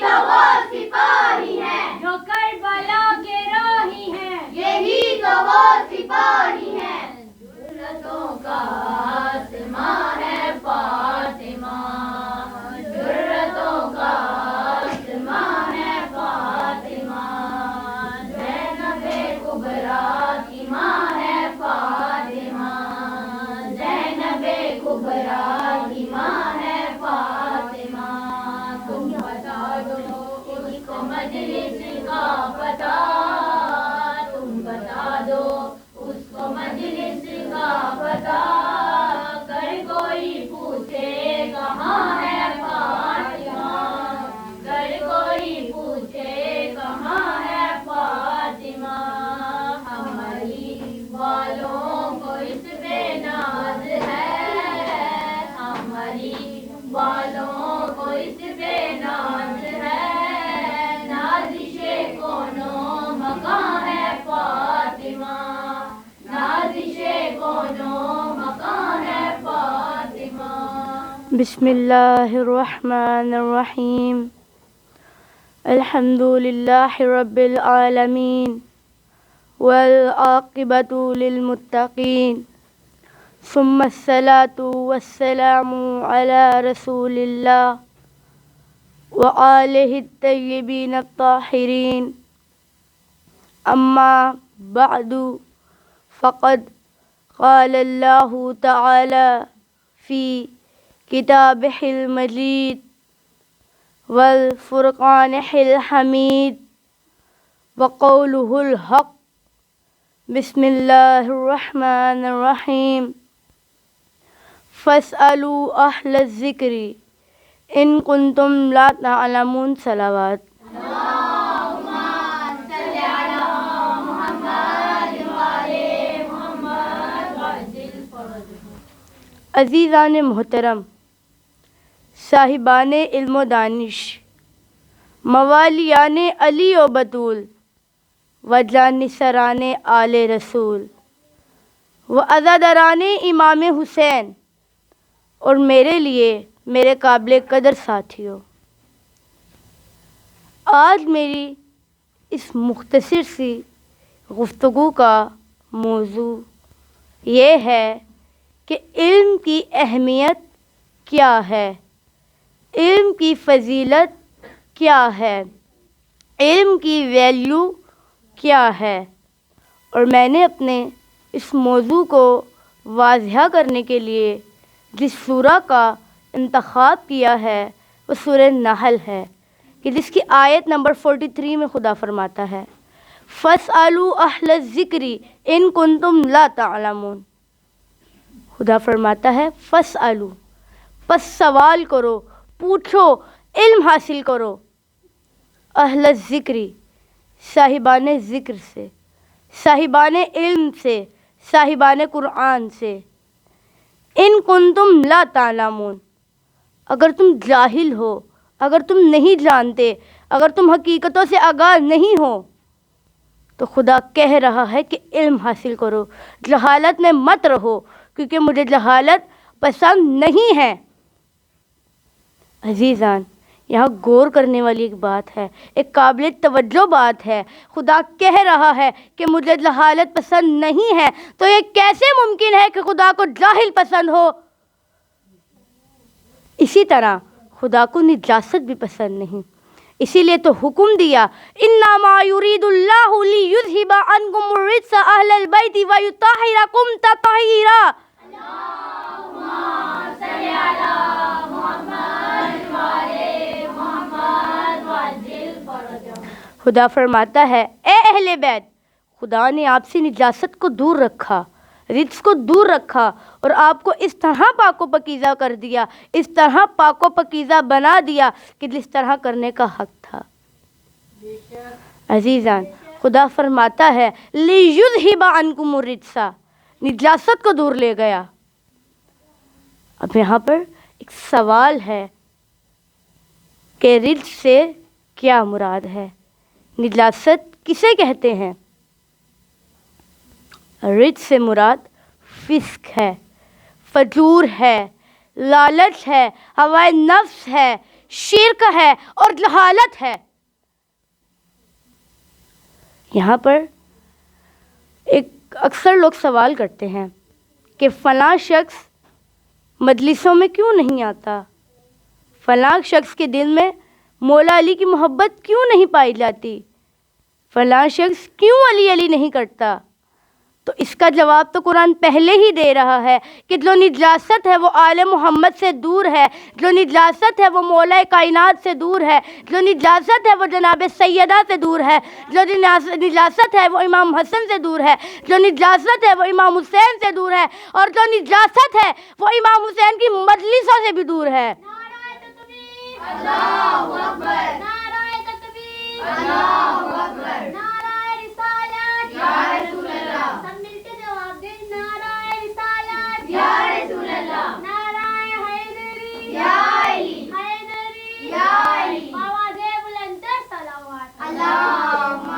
تو وہ سپاہی ہیں جو کربلا کے راہی ہیں، یہی تو وہ سپاہی ہیں جرتوں کا آسماں ہے فاطمہ جرتوں کا آسماں ہے فاطمہ زینب کبریٰ کی ماں ہے فاطمہ زینب کبریٰ کی ماں ہے فاطمہ تم بتا دو اس کو مجلس کا پتہ تم بتا دو اس کو مجلس کا پتہ اگر کوئی پوچھے کہاں ہے فاطمہ اگر کوئی پوچھے کہاں ہے فاطمہ ہماری والوں کو اس پہ ناز ہے ہماری والوں کو اس پہ ناز ہے نازش کونوں مکان ہے فاطمہ نازش کونوں مکان ہے فاطمہ بسم اللہ الرحمن الرحیم الحمد للہ رب العالمین والعاقبۃ للمتقین ثم الصلاۃ والسلام علی رسول اللہ وآلہ الطیبین الطاہرین اما بعد فقد قال اللہ تعالی فی کتابہ المجید والفرقانہ الحمید وقولہ الحق بسم اللہ الرحمن الرحیم فاسألوا اہل الذکر ان کنتم لا تعلمون صلوات عزیزان محترم، صاحبان علم و دانش، موالیان علی و بطول و جانصران آل رسول و عزاداران امام حسین اور میرے لیے میرے قابل قدر ساتھیوں، آج میری اس مختصر سی گفتگو کا موضوع یہ ہے کہ علم کی اہمیت کیا ہے، علم کی فضیلت کیا ہے، علم کی ویلیو کیا ہے، اور میں نے اپنے اس موضوع کو واضح کرنے کے لیے جس سورہ کا انتخاب کیا ہے وہ سورہ نحل ہے، کہ جس کی آیت نمبر 43 میں خدا فرماتا ہے فَاسْأَلُوا أَهْلَ الذِّكْرِ إِن كُنتُمْ لَا تَعْلَمُونَ۔ خدا فرماتا ہے فَاسْأَلُوا، پس سوال کرو، پوچھو، علم حاصل کرو، اہل الذکر، صاحبان ذکر سے، صاحبان علم سے، صاحبان قرآن سے، ان کنتم لا تعلمون، اگر تم جاہل ہو، اگر تم نہیں جانتے، اگر تم حقیقتوں سے آگاہ نہیں ہو، تو خدا کہہ رہا ہے کہ علم حاصل کرو، جہالت میں مت رہو، کیونکہ مجھے جہالت پسند نہیں ہے۔ عزیزان، یہاں غور کرنے والی ایک بات ہے، ایک قابل توجہ بات ہے۔ خدا کہہ رہا ہے کہ مجھے جہالت پسند نہیں ہے، تو یہ کیسے ممکن ہے کہ خدا کو جاہل پسند ہو؟ اسی طرح خدا کو نجاست بھی پسند نہیں، اسی لیے تو حکم دیا انما یرید اللہ لیذھب عنکم الرجس اہل البیت ویطہرکم تطہیرا۔ خدا فرماتا ہے اے اہل بیت، خدا نے آپ سے نجاست کو دور رکھا، رجس کو دور رکھا، اور آپ کو اس طرح پاک و پاکیزہ کر دیا، اس طرح پاک و پاکیزہ بنا دیا کہ جس طرح کرنے کا حق تھا۔ عزیزان، خدا فرماتا ہے لیذھب عنکم الرجس، نجاست کو دور لے گیا۔ اب یہاں پر ایک سوال ہے کہ رجس سے کیا مراد ہے، نجاست کسے کہتے ہیں؟ رجس سے مراد فسق ہے، فجور ہے، لالچ ہے، ہوائے نفس ہے، شرک ہے اور جہالت ہے۔ یہاں پر اکثر لوگ سوال کرتے ہیں کہ فلاں شخص مجلسوں میں کیوں نہیں آتا، فلاں شخص کے دل میں مولا علی کی محبت کیوں نہیں پائی جاتی، فلاں شخص کیوں علی علی نہیں کرتا؟ تو اس کا جواب تو قرآن پہلے ہی دے رہا ہے کہ جو نجاست ہے وہ آل محمد سے دور ہے، جو نجاست ہے وہ مولا کائنات سے دور ہے، جو نجاست ہے وہ جناب سیدہ سے دور ہے، جو نجاست ہے وہ امام حسن سے دور ہے، جو نجاست ہے وہ امام حسین سے دور ہے، اور جو نجاست ہے وہ امام حسین کی مجلسوں سے بھی دور ہے۔ نعرہ تکبیر، اللہ اکبر، نعرہ تکبیر، اللہ اکبر، نعرہ رسالت، یا رسول اللہ، سب مل کے جواب دیں، نعرہ رسالت، یا رسول اللہ، نعرہ حیدری، یا علی، حیدری، یا علی، آواز بلند صلوات، اللہم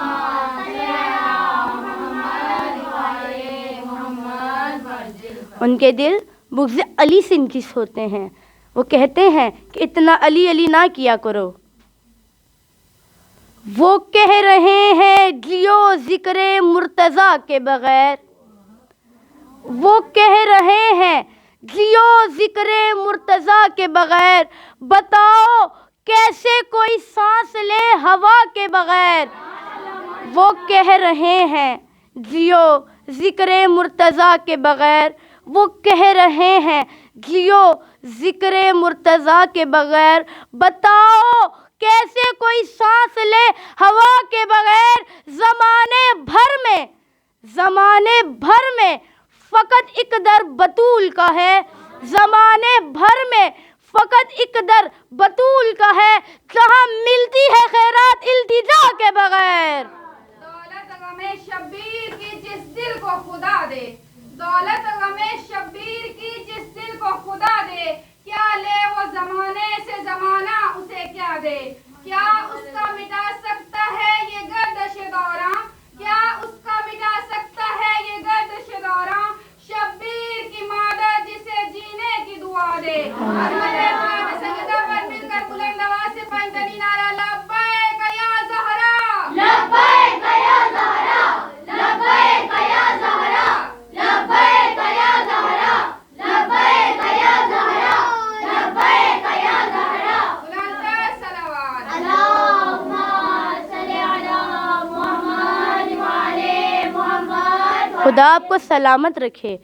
صلی علی محمد وعلی محمد۔ ان کے دل بغض علی سے انکس ہوتے ہیں، وہ کہتے ہیں کہ اتنا علی علی نہ کیا کرو۔ وہ کہہ رہے ہیں جیو ذکر مرتضیٰ کے بغیر، وہ کہہ رہے ہیں جیو ذکر مرتضیٰ کے بغیر، بتاؤ کیسے کوئی سانس لے ہوا کے بغیر۔ وہ کہہ رہے ہیں جیو ذکر مرتضیٰ کے بغیر، وہ کہہ رہے ہیں جیو ذکر مرتضیٰ کے بغیر، بتاؤ کیسے کوئی سانس لے ہوا کے بغیر۔ زمانے بھر میں فقط ایک در بطول کا ہے، زمانے بھر میں فقط ایک در بطول کا ہے، جہاں ملتی ہے خیرات التجا کے بغیر۔ دولت غم شبیر کی جس دل کو خدا دے، دولت غم شبیر کی جس دل کو خدا دے، کیا لے وہ زمانے سے زمانہ اسے کیا دے؟ کیا اس کا مٹا سکتا ہے یہ گردش دوراں؟ کیا اس کا مٹا سکتا ہے یہ گردش دوراں؟ شبیر کی مادر جسے جینے کی دعا دے۔ سجدہ پر مل کر بلند آواز سے پنجتنی نعرہ لبیک یا زہرا، لبیک یا زہرا، لبیک یا زہرا، لبیک یا زہرا، لبیک یا زہرا، لبیک یا زہرا۔ بلند صلوات۔ اللہم صلی علی محمد وعلی محمد۔ خدا آپ کو سلامت رکھے۔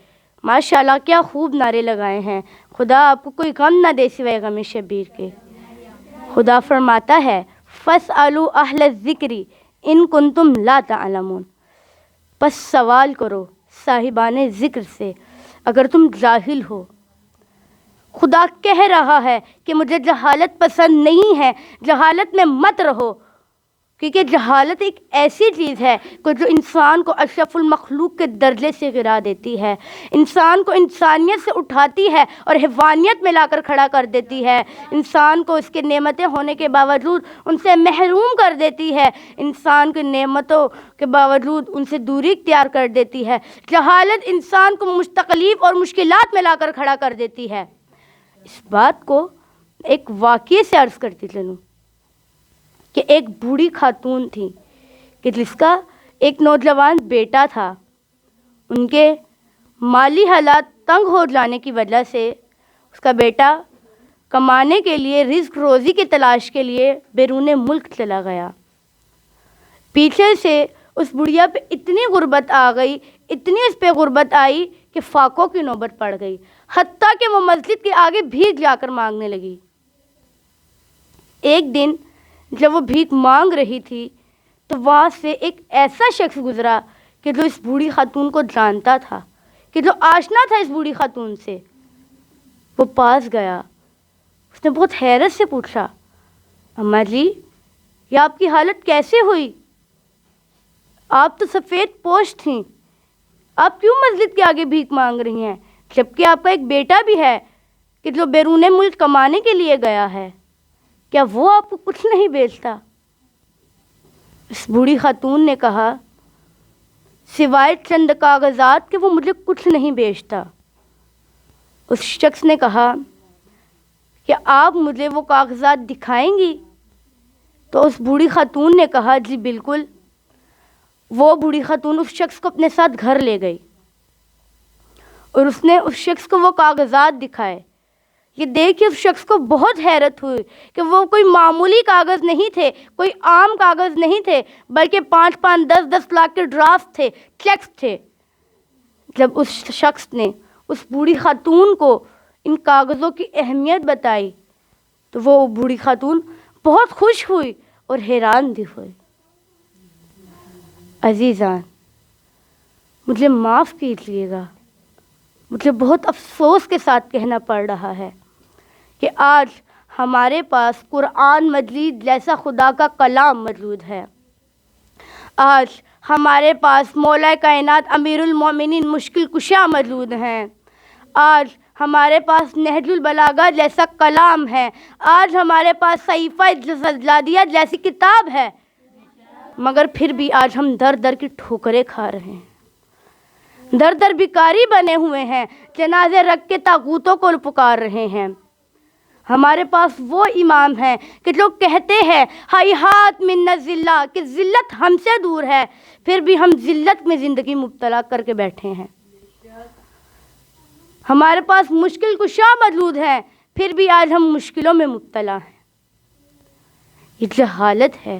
ماشاءاللہ کیا خوب نعرے لگائے ہیں۔ خدا آپ کو کوئی غم نہ دے سوائے غم شبیر کے۔ خدا فرماتا ہے فَاسْأَلُوا أَهْلَ الذِّكْرِ إِن كُنتُمْ لَا تَعْلَمُونَ، پس سوال کرو صاحبان ذکر سے اگر تم جاہل ہو۔ خدا کہہ رہا ہے کہ مجھے جہالت پسند نہیں ہے، جہالت میں مت رہو، کیونکہ جہالت ایک ایسی چیز ہے کہ جو انسان کو اشرف المخلوق کے درجے سے گرا دیتی ہے، انسان کو انسانیت سے اٹھاتی ہے اور حیوانیت میں لا کر کھڑا کر دیتی ہے، انسان کو اس کے نعمتیں ہونے کے باوجود ان سے محروم کر دیتی ہے، انسان کی نعمتوں کے باوجود ان سے دوری اختیار کر دیتی ہے۔ جہالت انسان کو تکلیف اور مشکلات میں لا کر کھڑا کر دیتی ہے۔ اس بات کو ایک واقعے سے عرض کرتی چلوں کہ ایک بوڑھی خاتون تھی کہ جس کا ایک نوجوان بیٹا تھا، ان کے مالی حالات تنگ ہو جانے کی وجہ سے اس کا بیٹا کمانے کے لیے، رزق روزی کی تلاش کے لیے بیرون ملک چلا گیا۔ پیچھے سے اس بڑھیا پہ اتنی غربت آ گئی، اتنی اس پہ غربت آئی کہ فاقوں کی نوبت پڑ گئی، حتیٰ کہ وہ مسجد کے آگے بھیک جا کر مانگنے لگی۔ ایک دن جب وہ بھیک مانگ رہی تھی تو وہاں سے ایک ایسا شخص گزرا کہ جو اس بوڑھی خاتون کو جانتا تھا، کہ جو آشنا تھا اس بوڑھی خاتون سے۔ وہ پاس گیا، اس نے بہت حیرت سے پوچھا، اماں جی یہ آپ کی حالت کیسے ہوئی؟ آپ تو سفید پوش تھیں، آپ کیوں مسجد کے آگے بھیک مانگ رہی ہیں، جبکہ آپ کا ایک بیٹا بھی ہے کہ جو بیرون ملک کمانے کے لیے گیا ہے، کیا وہ آپ کو کچھ نہیں بیچتا؟ اس بوڑھی خاتون نے کہا سوائے چند کاغذات کہ وہ مجھے کچھ نہیں بیچتا۔ اس شخص نے کہا کہ آپ مجھے وہ کاغذات دکھائیں گی؟ تو اس بوڑھی خاتون نے کہا جی بالکل۔ وہ بوڑھی خاتون اس شخص کو اپنے ساتھ گھر لے گئی اور اس نے اس شخص کو وہ کاغذات دکھائے۔ یہ دیکھ کے اس شخص کو بہت حیرت ہوئی کہ وہ کوئی معمولی کاغذ نہیں تھے، کوئی عام کاغذ نہیں تھے، بلکہ 5-5 10-10 لاکھ کے ڈرافٹ تھے، چیکس تھے۔ جب اس شخص نے اس بوڑھی خاتون کو ان کاغذوں کی اہمیت بتائی تو وہ بوڑھی خاتون بہت خوش ہوئی اور حیران بھی ہوئی۔ عزیزان، مجھے معاف کیجیے گا، مجھے بہت افسوس کے ساتھ کہنا پڑ رہا ہے کہ آج ہمارے پاس قرآن مجید جیسا خدا کا کلام موجود ہے۔ آج ہمارے پاس مولا کائنات امیر المومنین مشکل کشا موجود ہیں۔ آج ہمارے پاس نہج البلاغہ جیسا کلام ہے۔ آج ہمارے پاس صحیفہ سجادیہ جیسی کتاب ہے، مگر پھر بھی آج ہم در در کی ٹھوکریں کھا رہے ہیں، در در بیکاری بنے ہوئے ہیں، جنازے رکھ کے طاغوتوں کو پکار رہے ہیں۔ ہمارے پاس وہ امام ہیں کہ جو کہتے ہیں ہیہات من الذلہ، کہ ذلت ہم سے دور ہے، پھر بھی ہم ذلت میں زندگی مبتلا کر کے بیٹھے ہیں۔ ہمارے پاس مشکل کشا موجود ہے، پھر بھی آج ہم مشکلوں میں مبتلا ہیں۔ یہ جہالت ہے۔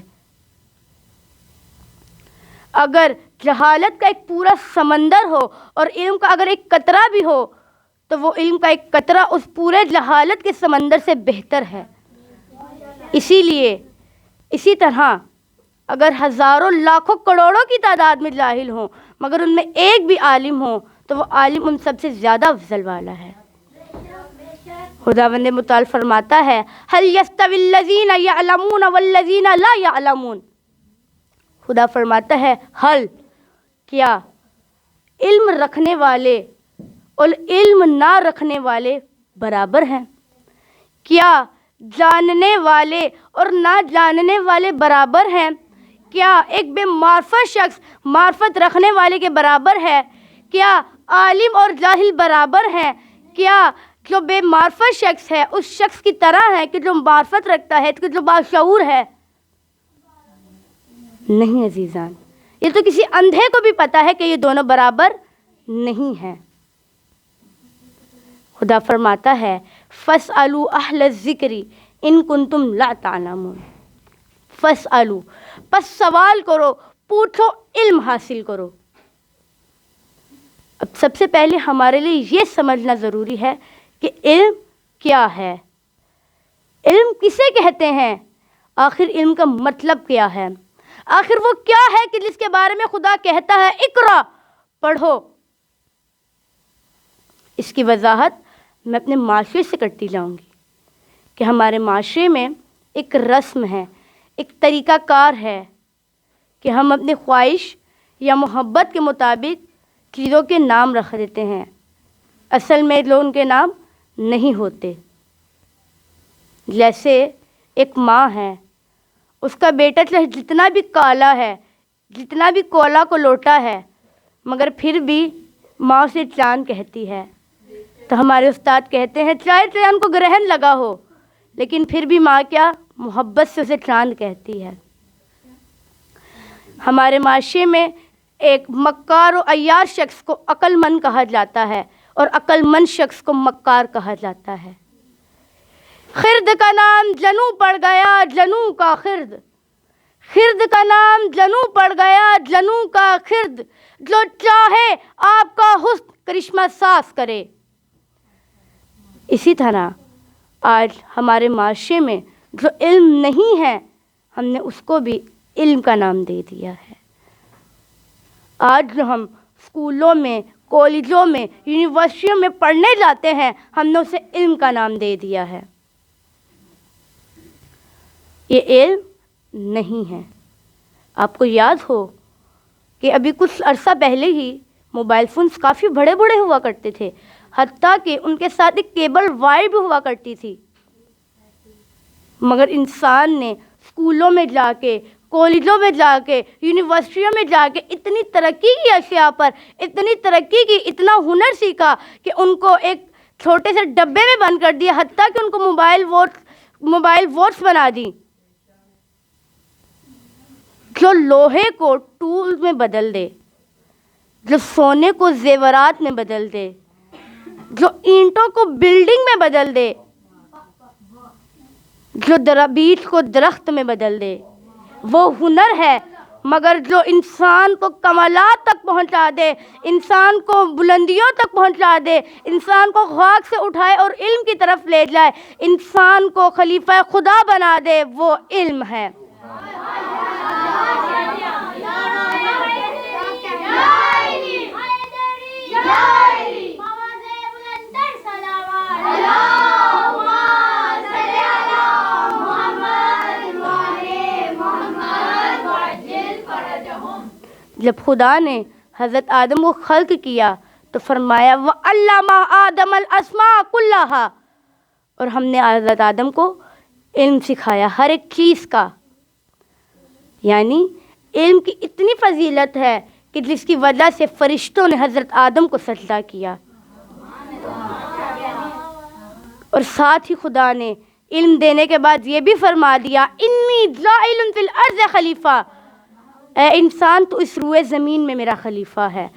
اگر جہالت کا ایک پورا سمندر ہو اور علم کا اگر ایک قطرہ بھی ہو تو وہ علم کا ایک قطرہ اس پورے جہالت کے سمندر سے بہتر ہے۔ اسی لیے اسی طرح اگر ہزاروں لاکھوں کروڑوں کی تعداد میں جاہل ہوں مگر ان میں ایک بھی عالم ہو تو وہ عالم ان سب سے زیادہ افضل والا ہے۔ خداوند متعال فرماتا ہے هل يستوي الذين يعلمون والذين لا يعلمون۔ خدا فرماتا ہے حل، کیا علم رکھنے والے اور علم نہ رکھنے والے برابر ہیں؟ کیا جاننے والے اور نہ جاننے والے برابر ہیں؟ کیا ایک بے معرفت شخص معرفت رکھنے والے کے برابر ہے؟ کیا عالم اور جاہل برابر ہیں؟ کیا جو بے معرفت شخص ہے اس شخص کی طرح ہے کہ جو معرفت رکھتا ہے، کہ جو باشعور ہے؟ نہیں عزیزان، یہ تو کسی اندھے کو بھی پتا ہے کہ یہ دونوں برابر نہیں ہیں۔ خدا فرماتا ہے فَاسْأَلُوا أَهْلَ الذِّكْرِ إِن كُنتُمْ لَا تَعْلَمُونَ۔ فَاسْأَلُوا، پس سوال کرو، پوچھو، علم حاصل کرو۔ اب سب سے پہلے ہمارے لیے یہ سمجھنا ضروری ہے کہ علم کیا ہے، علم کسے کہتے ہیں، آخر علم کا مطلب کیا ہے، آخر وہ کیا ہے کہ جس کے بارے میں خدا کہتا ہے اقرا، پڑھو۔ اس کی وضاحت میں اپنے معاشرے سے کرتی جاؤں گی کہ ہمارے معاشرے میں ایک رسم ہے، ایک طریقہ کار ہے کہ ہم اپنی خواہش یا محبت کے مطابق چیزوں کے نام رکھ دیتے ہیں، اصل میں جو ان کے نام نہیں ہوتے۔ جیسے ایک ماں ہے، اس کا بیٹا چاہے جتنا بھی کالا ہے، جتنا بھی کولا کو لوٹا ہے، مگر پھر بھی ماں اسے چاند کہتی ہے۔ تو ہمارے استاد کہتے ہیں چاہے چاند کو گرہن لگا ہو لیکن پھر بھی ماں کیا محبت سے اسے چاند کہتی ہے۔ ہمارے معاشرے میں ایک مکار و عیار شخص کو عقل مند کہا جاتا ہے اور عقل مند شخص کو مکار کہا جاتا ہے۔ خرد کا نام جنوں پڑ گیا جنوں کا خرد، خرد کا نام جنوں پڑ گیا جنوں کا خرد، جو چاہے آپ کا حسن کرشمہ ساز کرے۔ اسی طرح آج ہمارے معاشرے میں جو علم نہیں ہے ہم نے اس کو بھی علم کا نام دے دیا ہے۔ آج جو ہم اسکولوں میں، کالجوں میں، یونیورسٹیوں میں پڑھنے جاتے ہیں ہم نے اسے علم کا نام دے دیا ہے۔ یہ علم نہیں ہے۔ آپ کو یاد ہو کہ ابھی کچھ عرصہ پہلے ہی موبائل فونز کافی بڑے بڑے ہوا کرتے تھے، حتیٰ کہ ان کے ساتھ ایک کیبل وائر بھی ہوا کرتی تھی، مگر انسان نے اسکولوں میں جا کے، کالجوں میں جا کے، یونیورسٹیوں میں جا کے اتنی ترقی کی اشیاء پر، اتنی ترقی کی، اتنا ہنر سیکھا کہ ان کو ایک چھوٹے سے ڈبے میں بند کر دیا، حتیٰ کہ ان کو موبائل ووٹس بنا دی، جو لوہے کو ٹول میں بدل دے، جو سونے کو زیورات میں بدل دے، جو اینٹوں کو بلڈنگ میں بدل دے، جو بیج کو درخت میں بدل دے، وہ ہنر ہے۔ مگر جو انسان کو کمالات تک پہنچا دے، انسان کو بلندیوں تک پہنچا دے، انسان کو خاک سے اٹھائے اور علم کی طرف لے جائے، انسان کو خلیفہ خدا بنا دے، وہ علم ہے۔ جب خدا نے حضرت آدم کو خلق کیا تو فرمایا وَعَلَّمَ آدَمَ الْأَسْمَاءَ كُلَّهَا، اور ہم نے حضرت آدم کو علم سکھایا ہر ایک چیز کا۔ یعنی علم کی اتنی فضیلت ہے کہ جس کی وجہ سے فرشتوں نے حضرت آدم کو سجدہ کیا، اور ساتھ ہی خدا نے علم دینے کے بعد یہ بھی فرما دیا انی جاعل فی الارض خلیفہ، اے انسان تو اس روئے زمین میں میرا خلیفہ ہے،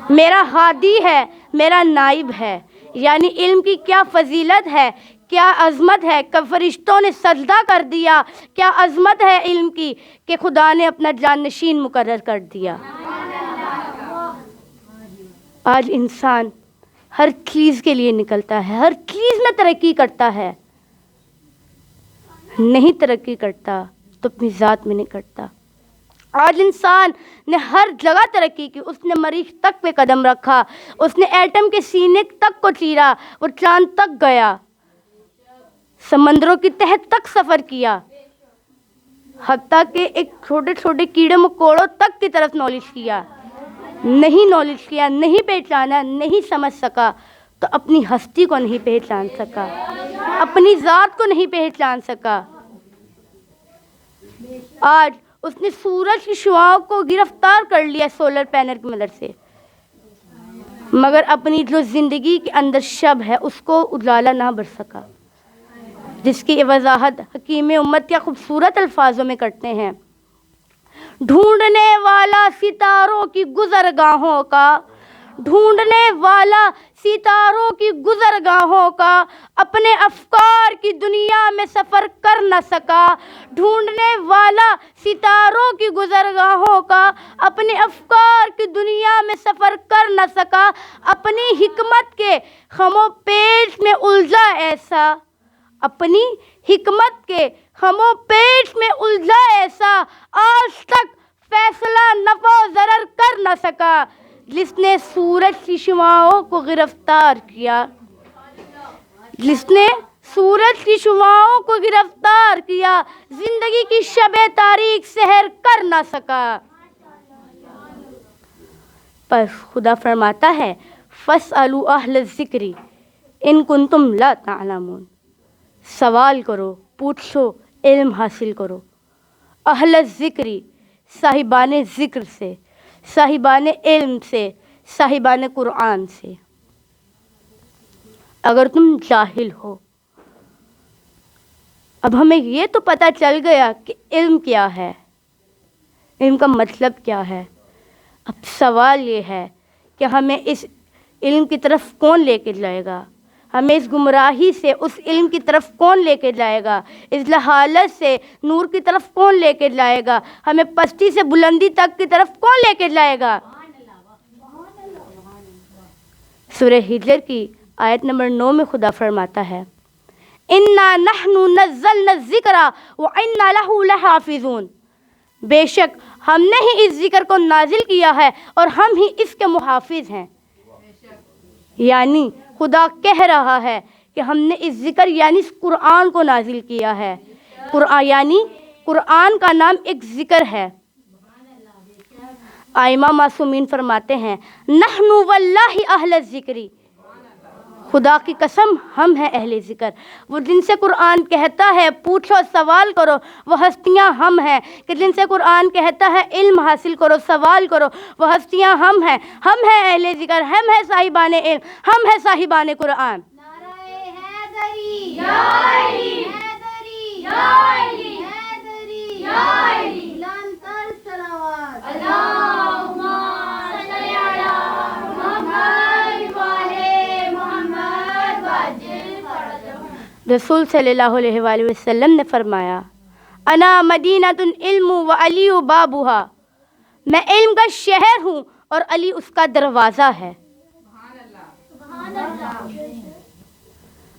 میرا ہادی ہے، میرا نائب ہے۔ یعنی علم کی کیا فضیلت ہے، کیا عظمت ہے کہ فرشتوں نے سجدہ کر دیا، کیا عظمت ہے علم کی کہ خدا نے اپنا جانشین مقرر کر دیا۔ آج انسان ہر چیز کے لیے نکلتا ہے، ہر چیز میں ترقی کرتا ہے، نہیں ترقی کرتا تو اپنی ذات میں نہیں کرتا۔ آج انسان نے ہر جگہ ترقی کی، اس نے مریخ تک پہ قدم رکھا، اس نے ایٹم کے سینے تک کو چیرا، وہ چاند تک گیا، سمندروں کی تہہ تک سفر کیا، حتیٰ کہ ایک چھوٹے چھوٹے کیڑے مکوڑوں تک کی طرف نالج کیا، نہیں پہچانا، نہیں سمجھ سکا تو اپنی ہستی کو نہیں پہچان سکا، اپنی ذات کو نہیں پہچان سکا۔ آج اس نے سورج کی شعاؤں کو گرفتار کر لیا سولر پینل کی مدد سے، مگر اپنی جو زندگی کے اندر شب ہے اس کو اجالا نہ بر سکا، جس کی وضاحت حکیم امت کیا خوبصورت الفاظوں میں کرتے ہیں۔ ڈھونڈنے والا ستاروں کی گزرگاہوں کا، ڈھونڈنے والا ستاروں کی گزرگاہوں کا، اپنے افکار کی دنیا میں سفر کر نہ سکا، ڈھونڈنے والا ستاروں کی گزرگاہوں کا، اپنے افکار کی دنیا میں سفر کر نہ سکا، اپنی حکمت کے خم و پیش میں الجھا ایسا، اپنی حکمت کے خم و پیش میں الجھا ایسا، آج تک فیصلہ نفع و ضرر کر نہ سکا، جس نے سورج کی شعاؤں کو گرفتار کیا، جس نے سورج کی شعاؤں کو گرفتار کیا، زندگی کی شب تاریک سحر کر نہ سکا۔ پر خدا فرماتا ہے فَاسْأَلُوا أَهْلَ الذِّكْرِ إِن كُنتُمْ لَا تَعْلَمُونَ، سوال کرو، پوچھو، علم حاصل کرو۔ اہل الذکر، صاحبان ذکر سے، صاحبان علم سے، صاحبان قرآن سے۔ اگر تم جاہل ہو، اب ہمیں یہ تو پتہ چل گیا کہ علم کیا ہے، علم کا مطلب کیا ہے۔ اب سوال یہ ہے کہ ہمیں اس علم کی طرف کون لے کے جائے گا، ہمیں اس گمراہی سے اس علم کی طرف کون لے کے جائے گا، اس جہالت سے نور کی طرف کون لے کے جائے گا، ہمیں پستی سے بلندی تک کی طرف کون لے کے جائے گا۔ سورہ ہجر کی آیت نمبر 9 میں خدا فرماتا ہے اِنَّا نَحْنُ نَزَّلْنَا الذِّكْرَ وَإِنَّا لَهُ لَحَافِظُونَ، بے شک ہم نے ہی اس ذکر کو نازل کیا ہے اور ہم ہی اس کے محافظ ہیں۔ یعنی خدا کہہ رہا ہے کہ ہم نے اس ذکر یعنی اس قرآن کو نازل کیا ہے۔ قرآن یعنی قرآن کا نام ایک ذکر ہے۔ آئمہ معصومین فرماتے ہیں نحن واللہ اہل الذکر، خدا کی قسم ہم ہیں اہل ذکر۔ وہ جن سے قرآن کہتا ہے پوچھو سوال کرو، وہ ہستیاں ہم ہیں، کہ جن سے قرآن کہتا ہے علم حاصل کرو سوال کرو، وہ ہستیاں ہم ہیں اہل ذکر، ہم ہیں صاحبان علم، ہم ہیں صاحبان قرآن۔ حیدری یا علی حیدری یا علی حیدری یا علی لانتر صلوات اللهم صل علی محمد وعلى محمد وعجل فرجهم. رسول صلی اللہ علیہ وآلہ وسلم نے فرمایا انا مدینۃ العلم و علی بابھا، میں علم کا شہر ہوں اور علی اس کا دروازہ ہے.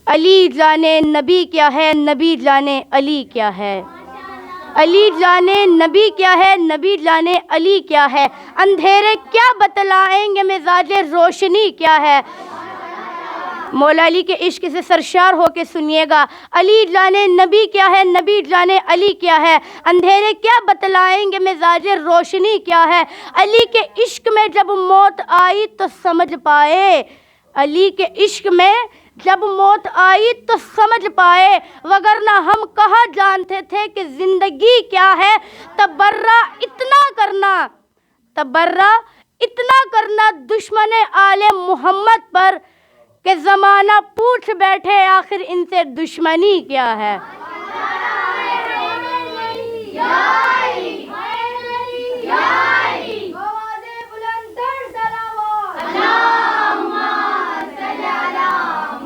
علی جانے نبی کیا ہے، نبی جانے علی کیا ہے. علی جانے نبی کیا ہے، نبی جانے علی کیا ہے. اندھیرے کیا بتلائیں گے مزاج روشنی کیا ہے. مولا علی کے عشق سے سرشار ہو کے سنیے گا. علی جانے نبی کیا ہے، نبی جانے علی کیا ہے. اندھیرے کیا بتلائیں گے مزاج روشنی کیا ہے. علی کے عشق میں جب موت آئی تو سمجھ پائے، علی کے عشق میں جب موت آئی تو سمجھ پائے، وگرنہ ہم کہاں جانتے تھے کہ زندگی کیا ہے. تبرہ اتنا کرنا دشمن آل محمد پر کہ زمانہ پوچھ بیٹھے آخر ان سے دشمنی کیا ہے. یا علی یا علی آواز بلندر صلوات اللهم صل علی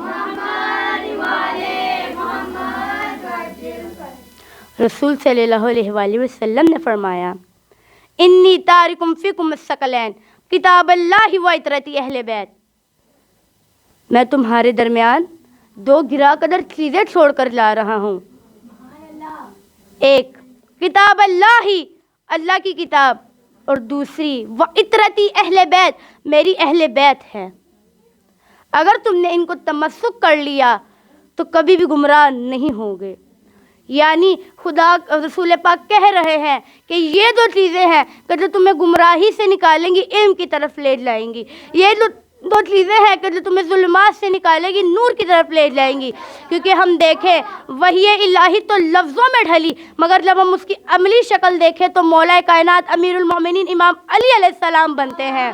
محمد وعلى محمد وعجل. رسول صلی اللہ علیہ وآلہ وسلم نے فرمایا انی تارکم فیکم الثقلین کتاب اللہ و اطرتی اہل بیت، میں تمہارے درمیان دو گرا قدر چیزیں چھوڑ کر جا رہا ہوں. ایک کتاب اللہ، اللہ کی کتاب، اور دوسری و اطرتی اہل بیت، میری اہل بیت ہے. اگر تم نے ان کو تمسک کر لیا تو کبھی بھی گمراہ نہیں ہوگے. یعنی خدا رسول پاک کہہ رہے ہیں کہ یہ دو چیزیں ہیں کہ جو تمہیں گمراہی سے نکالیں گی، علم کی طرف لے جائیں گی. یہ دو چیزیں ہیں کہ جو تمہیں ظلمات سے نکالے گی، نور کی طرف لے جائیں گی. کیونکہ ہم دیکھیں وحی الہی تو لفظوں میں ڈھلی، مگر جب ہم اس کی عملی شکل دیکھیں تو مولا کائنات امیر المومنین امام علی علیہ السلام بنتے ہیں.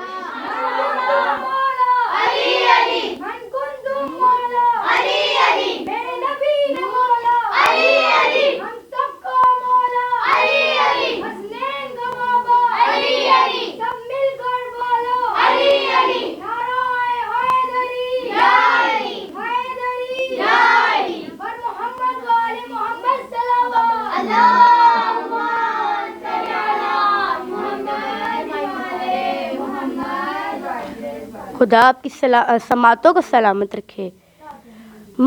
علی علی من کنتم مولا علی علی میرے نبی نے مولا علی علی ہم سب کا مولا علی علی حسنین کا بابا علی علی سب مل کر بولو علی علی نعرہ حیدری یا علی حیدری یا علی پر محمد وآل محمد صلوات اللهم صل علی محمد وعلى محمد وعجل. خدا آپ کی سماعتوں کو سلامت رکھے.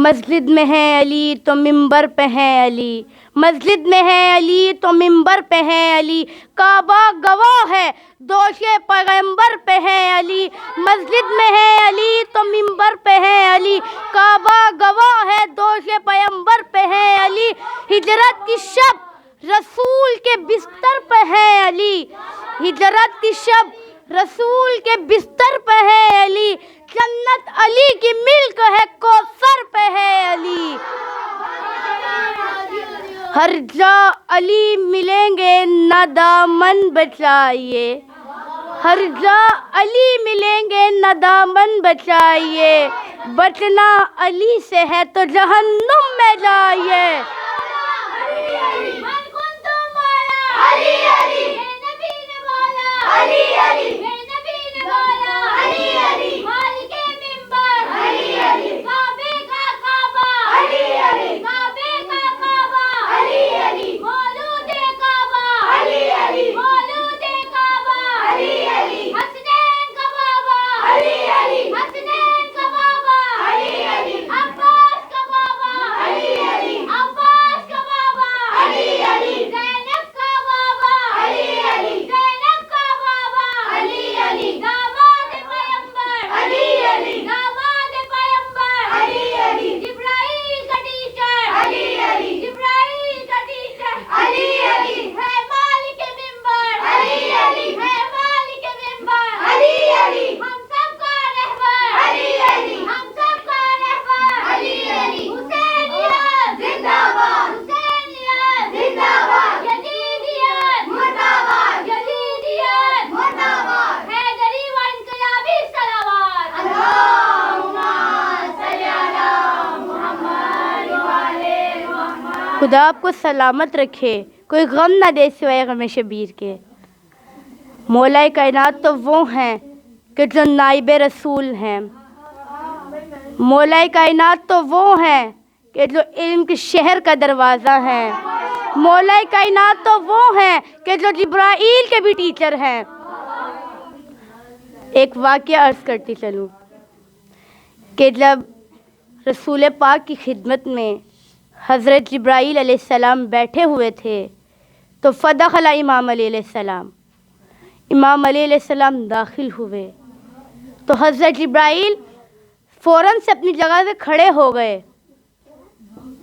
مسجد میں ہے علی تو منبر پہ ہے علی، مسجد میں ہے علی تو منبر پہ ہے علی. کعبہ گواہ ہے دوش پیغمبر پہ ہے علی، مسجد میں ہے علی تو منبر پہ ہے علی. کعبہ گواہ ہے دوش پیغمبر پہ ہے علی. ہجرت کی شب رسول کے بستر پہ ہے علی، ہجرت کی شب رسول کے بستر پہ ہے علی. جنت علی کی ملک ہے کوثر پہ ہے علی. ہر جا علی ملیں گے نہ دامن بچائیے، ہر جا علی ملیں گے نہ دامن بچائیے. بچنا علی سے ہے تو جہنم میں جائیے. من کنتم مولا علی علی میرے نبی نے مولا علی علی میرے نبی نے مولا علی علی مالک منبر علی علی کعبے کا کعبہ علی علی کعبے کا کعبہ علی علی مولود کعبہ علی علی مولود کعبہ علی علی حسنین کا بابا علی علی حسنین کا بابا علی علی عباس کا بابا علی علی عباس خدا آپ کو سلامت رکھے، کوئی غم نہ دے سوائے غم شبیر کے۔ مولا کائنات تو وہ ہیں کہ جو نائب رسول ہیں، مولا کائنات تو وہ ہیں کہ جو علم کے شہر کا دروازہ ہیں، مولا کائنات تو وہ ہیں کہ جو جبرائیل کے بھی ٹیچر ہیں۔ ایک واقعہ عرض کرتی چلوں کہ جب رسول پاک کی خدمت میں حضرت جبرائیل علیہ السلام بیٹھے ہوئے تھے تو فدخل امام علی علیہ السلام، امام علی علیہ السلام داخل ہوئے تو حضرت جبرائیل فوراً سے اپنی جگہ سے کھڑے ہو گئے،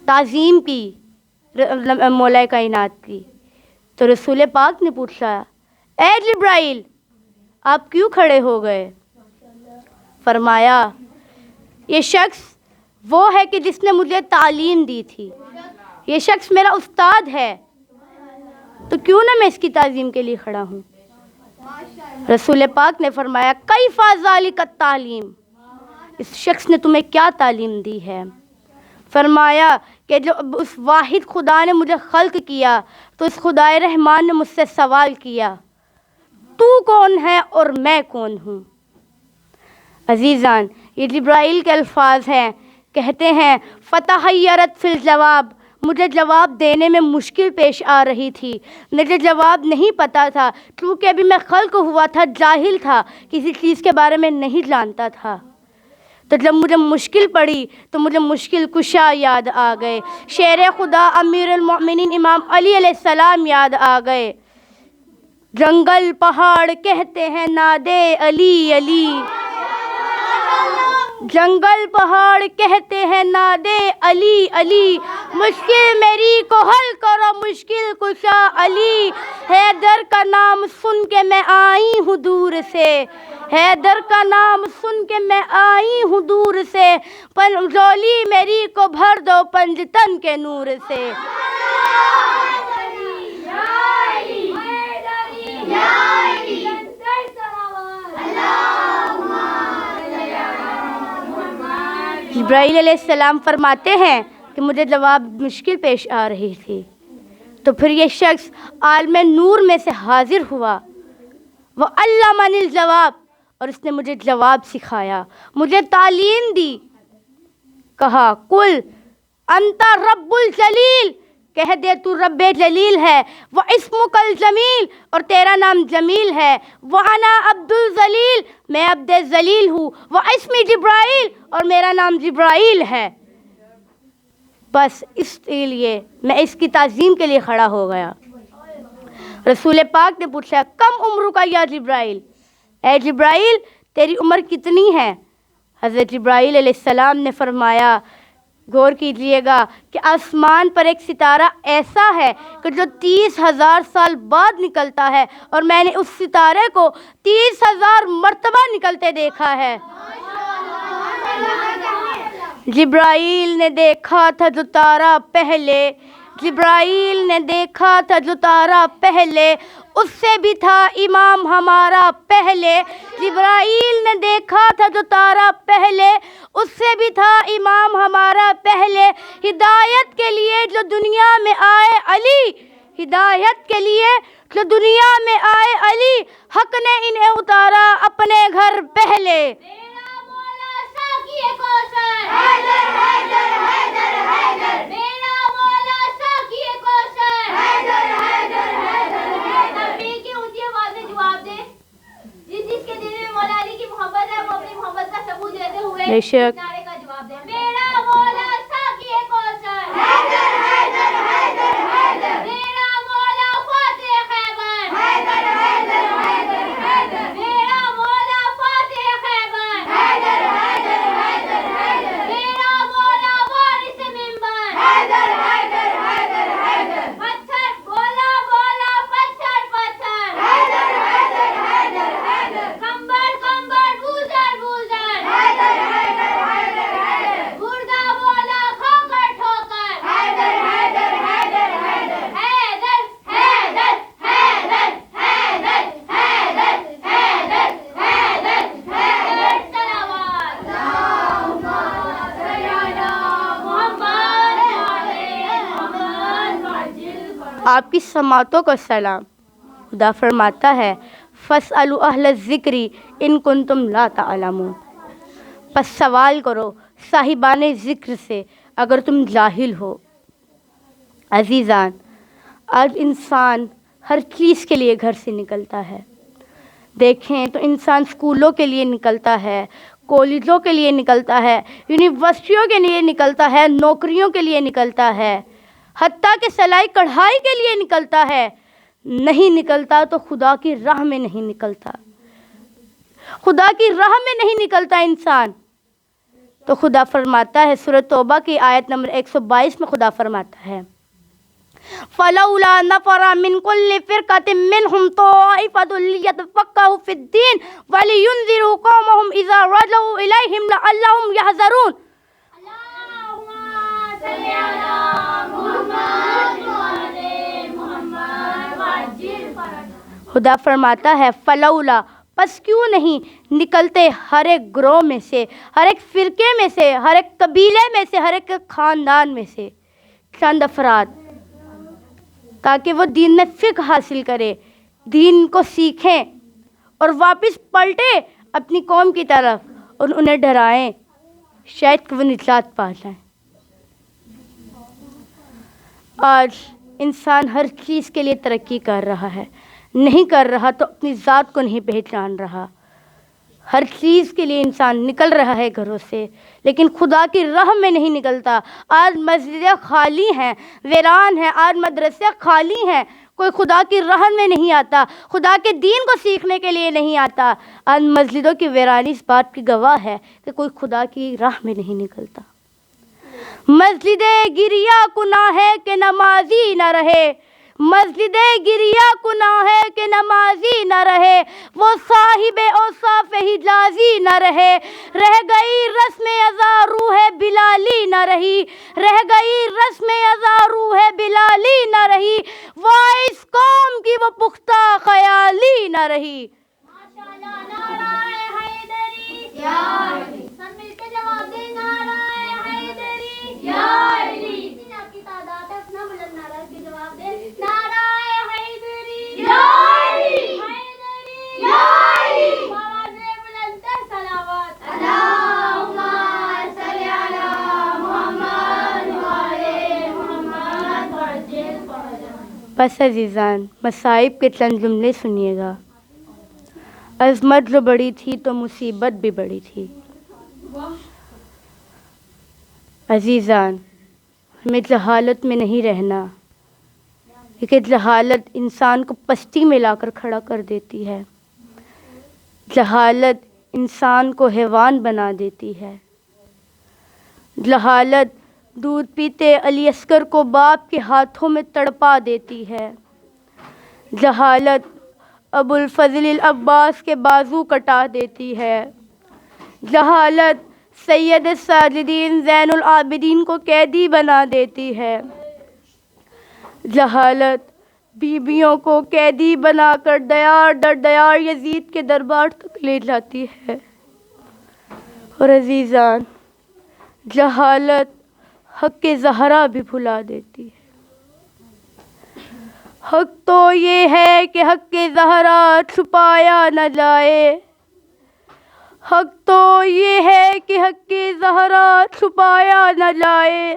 تعظیم کی مولا کائنات کی۔ تو رسول پاک نے پوچھا، اے جبرائیل آپ کیوں کھڑے ہو گئے؟ فرمایا یہ شخص وہ ہے کہ جس نے مجھے تعلیم دی تھی، یہ شخص میرا استاد ہے، تو کیوں نہ میں اس کی تعظیم کے لیے کھڑا ہوں۔ رسول پاک نے فرمایا کیف ذالک التعلیم، اس شخص نے تمہیں کیا تعلیم دی ہے؟ فرمایا کہ جب اس واحد خدا نے مجھے خلق کیا تو اس خدائے رحمان نے مجھ سے سوال کیا تو کون ہے اور میں کون ہوں۔ عزیزان یہ جبرائیل کے الفاظ ہیں، کہتے ہیں فتحیرت فی الجواب، مجھے جواب دینے میں مشکل پیش آ رہی تھی، مجھے جواب نہیں پتا تھا کیونکہ ابھی میں خلق ہوا تھا، جاہل تھا، کسی چیز کے بارے میں نہیں جانتا تھا۔ تو جب مجھے مشکل پڑی تو مجھے مشکل کشا یاد آ گئے، شیر خدا امیر المؤمنین امام علی علیہ السلام یاد آ گئے۔ جنگل پہاڑ کہتے ہیں نادے علی علی، جنگل پہاڑ کہتے ہیں نادے علی علی، مشکل میری کو حل کرو مشکل کشا علی، حیدر کا نام سن کے میں آئی ہوں دور سے، حیدر کا نام سن کے میں آئی ہوں دور سے، جولی میری کو بھر دو پنجتن کے نور سے۔ جبرائیل علیہ السلام فرماتے ہیں کہ مجھے جواب مشکل پیش آ رہی تھی، تو پھر یہ شخص عالم نور میں سے حاضر ہوا، وَعَلَّمَنِ الْجَوَابِ، اور اس نے مجھے جواب سکھایا، مجھے تعلیم دی۔ کہا قُلْ أَنْتَ رَبُّ الْجَلِيلِ، کہہ دے تو رب جلیل ہے، وَاسْمُكَ الْجَمِيلِ، اور تیرا نام جمیل ہے، وَأَنَا عَبْدُ الْذَلِيلِ، میں عبد ذلیل ہوں، وَاسْمِ جبرائیل، اور میرا نام جبرائیل ہے۔ بس اس کے لیے میں اس کی تعظیم کے لیے کھڑا ہو گیا۔ رسول پاک نے پوچھا کم عمر کا یا جبرائیل، اے جبرائیل تیری عمر کتنی ہے؟ حضرت جبرائیل علیہ السلام نے فرمایا، غور کیجئے گا کہ آسمان پر ایک ستارہ ایسا ہے کہ جو 30,000 سال بعد نکلتا ہے، اور میں نے اس ستارے کو 30,000 مرتبہ نکلتے دیکھا ہے۔ جبرائیل نے دیکھا تھا جو تارا پہلے، جبرائیل نے دیکھا تھا جو تارا پہلے، اس سے بھی تھا امام ہمارا پہلے، جبرائیل نے دیکھا تھا جو تارا پہلے، اس سے بھی تھا امام ہمارا پہلے، ہدایت کے لیے جو دنیا میں آئے علی، ہدایت کے لیے جو دنیا میں آئے علی، حق نے انہیں اتارا اپنے گھر پہلے۔ میرا مولا ساقی کوثر، حیدر حیدر حیدر حیدر، میرا مولا ساقی کوثر، حیدر حیدر حیدر حیدر۔ نبی کی اونچی آواز میں جواب دے، جس کے دل میں مولا علی کی محبت ہے وہ اپنی محبت کا ثبوت دیتے ہوئے بے شک نعرے کا جواب دے۔ میرا مولا ساقی کوثر، حیدر حیدر حیدر حیدر، میرا مولا فاتح خیبر، حیدر حیدر حیدر حیدر، میرا مولا فاتح خیبر، حیدر حیدر حیدر حیدر، میرا مولا وارث منبر، حیدر حیدر حیدر حیدر، پتھر بولا بولا پتھر پتھر، حیدر حیدر حیدر حیدر، کمبر کمبر بوزر بوزر، حیدر حیدر حیدر آپ کی سماعتوں کو سلام۔ خدا فرماتا ہے فَاسْأَلُوا أَهْلَ الذِّكْرِ إِن كُنتُمْ لَا تَعْلَمُونَ، پس سوال کرو صاحبان ذکر سے اگر تم جاہل ہو۔ عزیزان، آج انسان ہر چیز کے لیے گھر سے نکلتا ہے۔ دیکھیں تو انسان اسکولوں کے لیے نکلتا ہے، کالجوں کے لیے نکلتا ہے، یونیورسٹیوں کے لیے نکلتا ہے، نوکریوں کے لیے نکلتا ہے، حتیٰ کہ سلائی کڑھائی کے لیے نکلتا ہے۔ نہیں نکلتا تو خدا کی راہ میں نہیں نکلتا، خدا کی راہ میں نہیں نکلتا انسان۔ تو خدا فرماتا ہے سورۃ توبہ کی آیت نمبر 122 میں خدا فرماتا ہے فَلَوْلَا نَفَرَ مِن كُلِّ فِرْقَةٍ مِّنْهُمْ طَائِفَةٌ لِيَتَفَقَّهُوا فِي الدِّينِ وَلِيُنذِرُوا قَوْمَهُمْ إِذَا رَجَعُوا إِلَيْهِمْ لَعَلَّهُمْ يَحْذَرُونَ۔ خدا فرماتا ہے فلولا، پس کیوں نہیں نکلتے ہر ایک گروہ میں سے، ہر ایک فرقے میں سے، ہر ایک قبیلے میں سے، ہر ایک خاندان میں سے چند افراد، تاکہ وہ دین میں فقہ حاصل کرے، دین کو سیکھیں اور واپس پلٹے اپنی قوم کی طرف اور انہیں ڈرائیں، شاید کہ وہ نجات پا جائیں۔ آج انسان ہر چیز کے لیے ترقی کر رہا ہے، نہیں کر رہا تو اپنی ذات کو نہیں پہچان رہا۔ ہر چیز کے لیے انسان نکل رہا ہے گھروں سے، لیکن خدا کی راہ میں نہیں نکلتا۔ آج مسجدیں خالی ہیں، ویران ہیں، آج مدرسے خالی ہیں، کوئی خدا کی راہ میں نہیں آتا، خدا کے دین کو سیکھنے کے لیے نہیں آتا۔ آج مسجدوں کی ویرانی اس بات کی گواہ ہے کہ کوئی خدا کی راہ میں نہیں نکلتا۔ مسجد گریا گناہ ہے کہ نمازی نہ رہے، مسجد گریا گناہ ہے کہ نمازی نہ رہے، وہ صاحب اوصاف حجازی نہ رہے، رہ گئی رسم ازا روح بلالی نہ رہی، رہ گئی رسم ازا روح بلالی نہ رہی، وہ اس قوم کی وہ پختہ خیالی نہ رہی۔ ماشاءاللہ، نعرہ حیدری یا علی، سب مل کے جواب دیں نعرہ حیدری یا علی۔ جتنی آپ کی تعداد ہے اپنا بلند نعرہ کے جواب دیں نعرہ حیدری یا علی، حیدری یا علی۔ آواز بلند تر صلوات اللہم صلی علی محمد وعلی محمد وعجل فرجہ۔ بس عزیزان، مصائب کے چند جملے سنیے گا۔ عظمت جو بڑی تھی تو مصیبت بھی بڑی تھی۔ عزیزان، ہمیں جہالت میں نہیں رہنا، کیونکہ جہالت انسان کو پستی میں لا کر کھڑا کر دیتی ہے، جہالت انسان کو حیوان بنا دیتی ہے، جہالت دودھ پیتے علی اصغر کو باپ کے ہاتھوں میں تڑپا دیتی ہے، جہالت ابو الفضل العباس کے بازو کٹا دیتی ہے، جہالت سید الساجدین زین العابدین کو قیدی بنا دیتی ہے، جہالت بیویوں کو قیدی بنا کر دیار در دیار یزید کے دربار تک لے جاتی ہے۔ اور عزیزان، جہالت حق زہرا بھی بھلا دیتی ہے۔ حق تو یہ ہے کہ حق زہرا چھپایا نہ جائے، حق تو یہ ہے کہ حق زہرا چھپایا نہ جائے،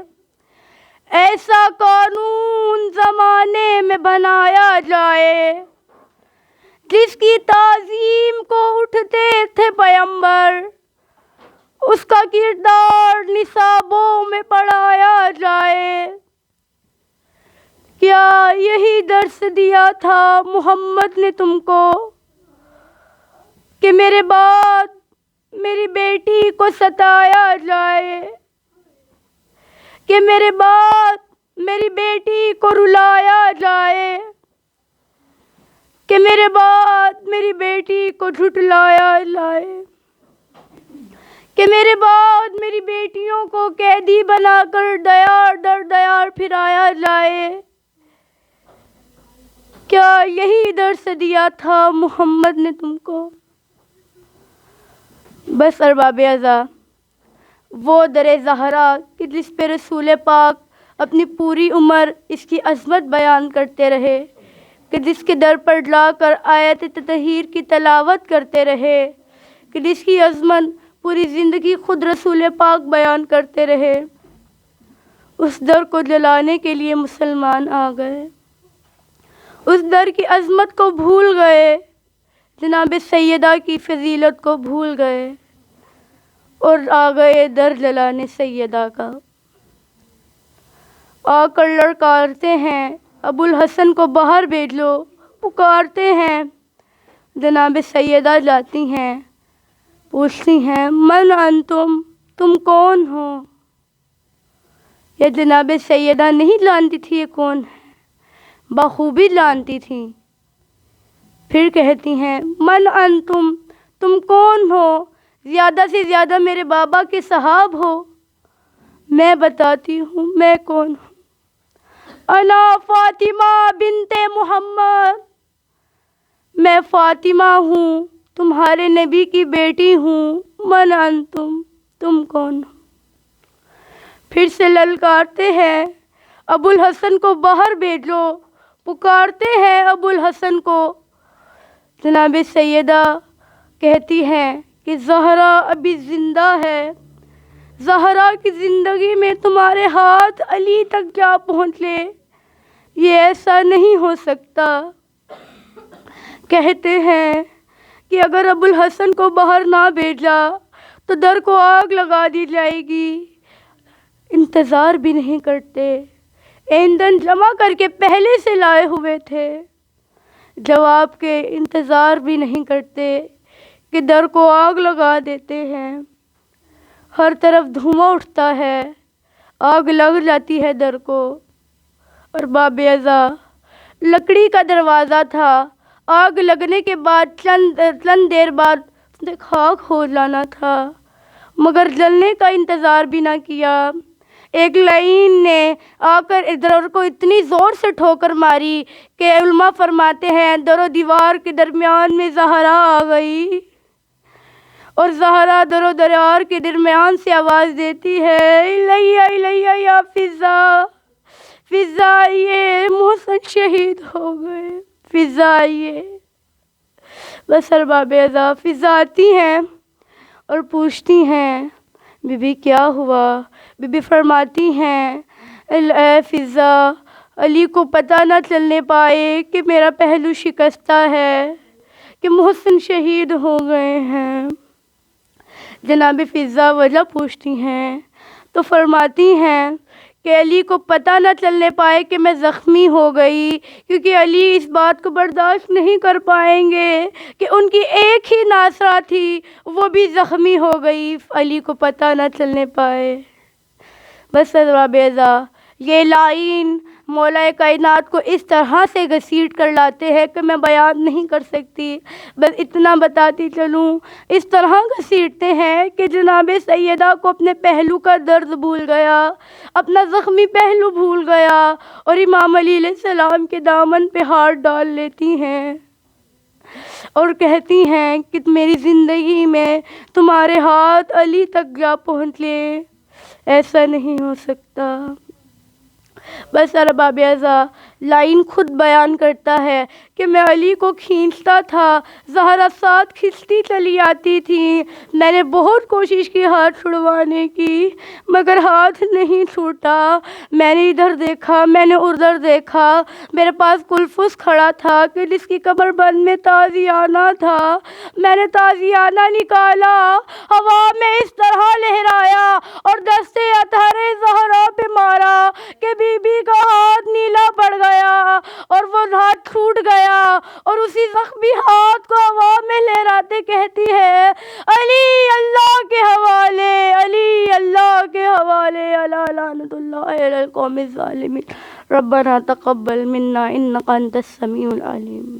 ایسا قانون زمانے میں بنایا جائے، جس کی تعظیم کو اٹھتے تھے پیغمبر، اس کا کردار نصابوں میں پڑھایا جائے۔ کیا یہی درس دیا تھا محمد نے تم کو کہ میرے بعد میری بیٹی کو ستایا جائے، کہ میرے بعد میری بیٹی کو رلایا جائے، کہ میرے بعد میری بیٹی کو جھٹلایا جائے، کہ میرے بعد میری بیٹیوں کو قیدی بنا کر دیار در دیار پھرایا جائے؟ کیا یہی درس دیا تھا محمد نے تم کو؟ بس ارباب ازا، وہ در زہرا کہ جس پہ رسول پاک اپنی پوری عمر اس کی عظمت بیان کرتے رہے، کہ جس کے در پر لا کر آیت تطہیر کی تلاوت کرتے رہے، کہ جس کی عظمت پوری زندگی خود رسول پاک بیان کرتے رہے، اس در کو جلانے کے لیے مسلمان آ گئے، اس در کی عظمت کو بھول گئے، جناب سیدہ کی فضیلت کو بھول گئے اور آ گئے در جلانے سیدہ کا۔ آ کر لڑکارتے ہیں، ابو الحسن کو باہر بھیج لو، پکارتے ہیں۔ جناب سیدہ جاتی ہیں، پوچھتی ہیں من انتم، تم کون ہو؟ یہ جناب سیدہ نہیں جانتی تھی یہ کون ہے، بخوبی جانتی تھی۔ پھر کہتی ہیں من انتم، تم کون ہو؟ زیادہ سے زیادہ میرے بابا کے صحاب ہو۔ میں بتاتی ہوں میں کون ہوں۔ انا فاطمہ بنت محمد، میں فاطمہ ہوں، تمہارے نبی کی بیٹی ہوں۔ من انتم، تم کون ہو؟ پھر سے للکارتے ہیں، ابو الحسن کو باہر بھیجو، پکارتے ہیں ابو الحسن کو۔ جناب سیدہ کہتی ہیں کہ زہرا ابھی زندہ ہے، زہرا کی زندگی میں تمہارے ہاتھ علی تک جا پہنچے، یہ ایسا نہیں ہو سکتا۔ کہتے ہیں کہ اگر ابو الحسن کو باہر نہ بھیجا تو در کو آگ لگا دی جائے گی۔ انتظار بھی نہیں کرتے، ایندھن جمع کر کے پہلے سے لائے ہوئے تھے، جواب کے انتظار بھی نہیں کرتے کہ در کو آگ لگا دیتے ہیں۔ ہر طرف دھواں اٹھتا ہے، آگ لگ جاتی ہے در کو، اور باب ازاں لکڑی کا دروازہ تھا، آگ لگنے کے بعد چند دیر بعد خاک ہو جانا تھا، مگر جلنے کا انتظار بھی نہ کیا۔ ایک لعین نے آ کر در کو اتنی زور سے ٹھوکر ماری کہ علماء فرماتے ہیں در و دیوار کے درمیان میں زہرا آ گئی، اور زہرا در و دیوار کے درمیان سے آواز دیتی ہے الیہ الیہ یا فضا، فضا آئیے، محسن شہید ہو گئے، فضا آئیے۔ بس ارباب ازاں فضا آتی ہیں اور پوچھتی ہیں بی بی کیا ہوا؟ بی بی فرماتی ہیں اے فضا، علی کو پتہ نہ چلنے پائے کہ میرا پہلو شکستہ ہے، کہ محسن شہید ہو گئے ہیں۔ جناب فضا وجہ پوچھتی ہیں تو فرماتی ہیں کہ علی کو پتہ نہ چلنے پائے کہ میں زخمی ہو گئی، کیونکہ علی اس بات کو برداشت نہیں کر پائیں گے کہ ان کی ایک ہی ناصرہ تھی وہ بھی زخمی ہو گئی، علی کو پتہ نہ چلنے پائے۔ بس ارباب ازاں یہ لائن مولا کائنات کو اس طرح سے گھسیٹ کر لاتے ہیں کہ میں بیان نہیں کر سکتی، بس اتنا بتاتی چلوں، اس طرح گھسیٹتے ہیں کہ جناب سیدہ کو اپنے پہلو کا درد بھول گیا، اپنا زخمی پہلو بھول گیا، اور امام علی علیہ السلام کے دامن پہ ہاتھ ڈال لیتی ہیں اور کہتی ہیں کہ میری زندگی میں تمہارے ہاتھ علی تک جا پہنچے، ایسا نہیں ہو سکتا۔ بس ارباب ازاں لائن خود بیان کرتا ہے کہ میں علی کو کھینچتا تھا، زہرا ساتھ کھینچتی چلی آتی تھی، میں نے بہت کوشش کی ہاتھ چھڑوانے کی مگر ہاتھ نہیں چھوٹا۔ میں نے ادھر دیکھا، میں نے ادھر دیکھا، میرے پاس کلفس کھڑا تھا کہ جس کی کمر بند میں تازیانہ تھا، میں نے تازیانہ نکالا، ہوا میں اس طرح لہرایا اور دستے اطہر زہرا پہ مارا کہ بی بی کا ہاتھ نیلا پڑ گیا اور وہ ہاتھ ٹوٹ گیا، اور اسی زخمی ہاتھ کو ہوا میں لہراتے کہتی ہے علی اللہ کے حوالے، علی اللہ کے حوالے، الا لعنت اللہ علی القوم الظالمین، ربنا تقبل منا انک انت السمیع العلیم۔